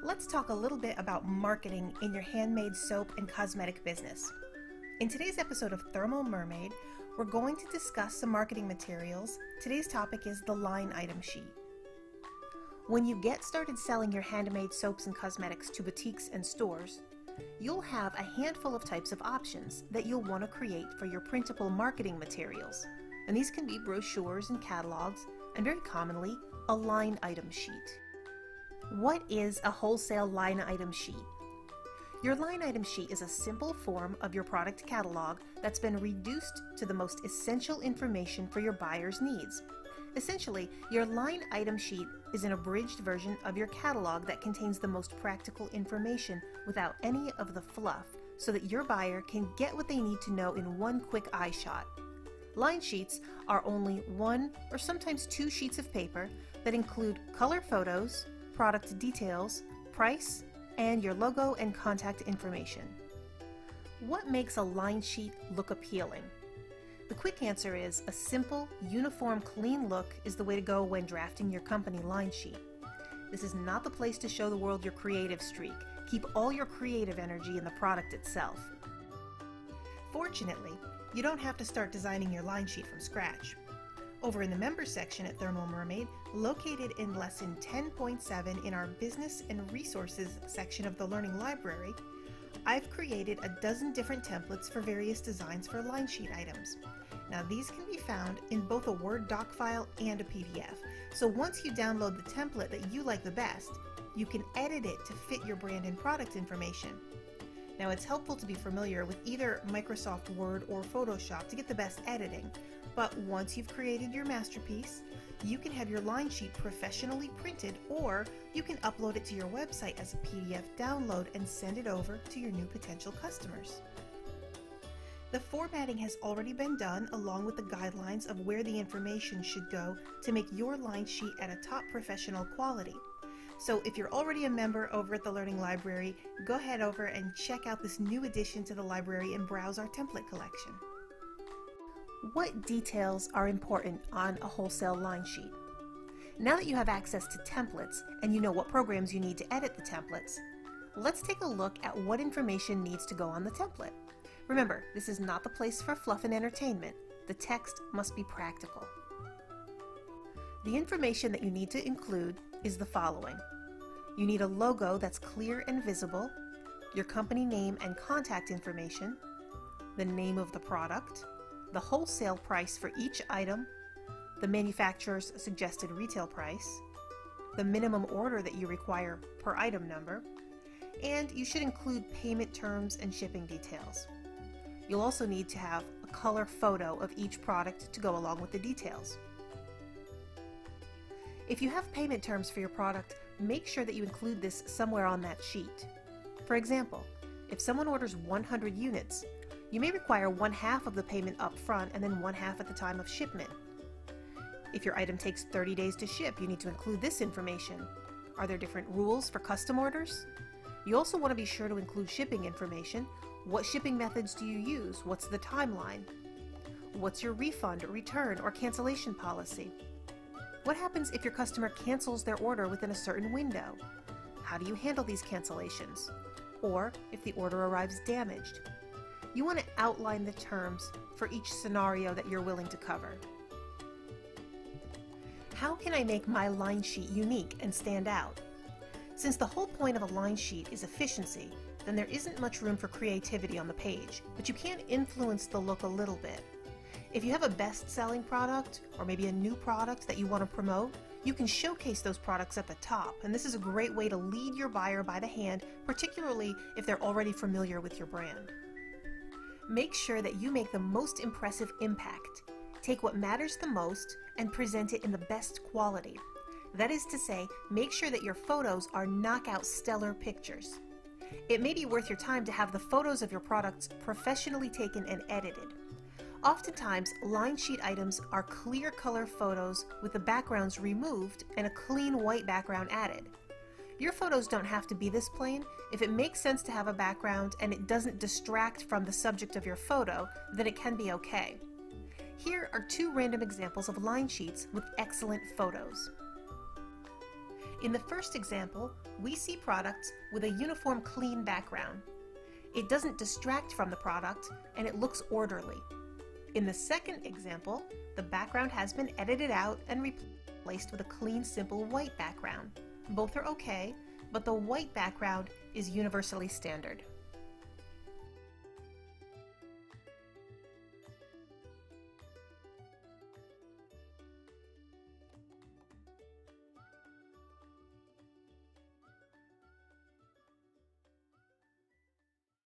Let's talk a little bit about marketing in your handmade soap and cosmetic business. In today's episode of Thermal Mermaid, we're going to discuss some marketing materials. Today's topic is the line item sheet. When you get started selling your handmade soaps and cosmetics to boutiques and stores, you'll have a handful of types of options that you'll want to create for your printable marketing materials. And these can be brochures and catalogs, and very commonly, a line item sheet. What is a wholesale line item sheet? Your line item sheet is a simple form of your product catalog that's been reduced to the most essential information for your buyer's needs. Essentially, your line item sheet is an abridged version of your catalog that contains the most practical information without any of the fluff, so that your buyer can get what they need to know in one quick eye shot. Line sheets are only one or sometimes two sheets of paper that include color photos, product details, price, and your logo and contact information. What makes a line sheet look appealing? The quick answer is a simple, uniform, clean look is the way to go when drafting your company line sheet. This is not the place to show the world your creative streak. Keep all your creative energy in the product itself. Fortunately, you don't have to start designing your line sheet from scratch. Over in the Members section at Thermal Mermaid, located in Lesson 10.7 in our Business and Resources section of the Learning Library, I've created a dozen different templates for various designs for line sheet items. Now these can be found in both a Word doc file and a PDF, so once you download the template that you like the best, you can edit it to fit your brand and product information. Now it's helpful to be familiar with either Microsoft Word or Photoshop to get the best editing, but once you've created your masterpiece, you can have your line sheet professionally printed, or you can upload it to your website as a PDF download and send it over to your new potential customers. The formatting has already been done along with the guidelines of where the information should go to make your line sheet at a top professional quality. So if you're already a member over at the Learning Library, go head over and check out this new addition to the library and browse our template collection. What details are important on a wholesale line sheet? Now that you have access to templates and you know what programs you need to edit the templates, let's take a look at what information needs to go on the template. Remember, this is not the place for fluff and entertainment. The text must be practical. The information that you need to include is the following. You need a logo that's clear and visible, your company name and contact information, the name of the product, the wholesale price for each item, the manufacturer's suggested retail price, the minimum order that you require per item number, and you should include payment terms and shipping details. You'll also need to have a color photo of each product to go along with the details. If you have payment terms for your product, make sure that you include this somewhere on that sheet. For example, if someone orders 100 units, you may require 1/2 of the payment up front and then 1/2 at the time of shipment. If your item takes 30 days to ship, you need to include this information. Are there different rules for custom orders? You also want to be sure to include shipping information. What shipping methods do you use? What's the timeline? What's your refund, return, or cancellation policy? What happens if your customer cancels their order within a certain window? How do you handle these cancellations? Or if the order arrives damaged? You want to outline the terms for each scenario that you're willing to cover. How can I make my line sheet unique and stand out? Since the whole point of a line sheet is efficiency, then there isn't much room for creativity on the page, but you can influence the look a little bit. If you have a best-selling product, or maybe a new product that you want to promote, you can showcase those products at the top, and this is a great way to lead your buyer by the hand, particularly if they're already familiar with your brand. Make sure that you make the most impressive impact. Take what matters the most and present it in the best quality. That is to say, make sure that your photos are knockout stellar pictures. It may be worth your time to have the photos of your products professionally taken and edited. Oftentimes, line sheet items are clear color photos with the backgrounds removed and a clean white background added. Your photos don't have to be this plain. If it makes sense to have a background and it doesn't distract from the subject of your photo, then it can be okay. Here are two random examples of line sheets with excellent photos. In the first example, we see products with a uniform clean background. It doesn't distract from the product and it looks orderly. In the second example, the background has been edited out and replaced with a clean, simple white background. Both are okay, but the white background is universally standard.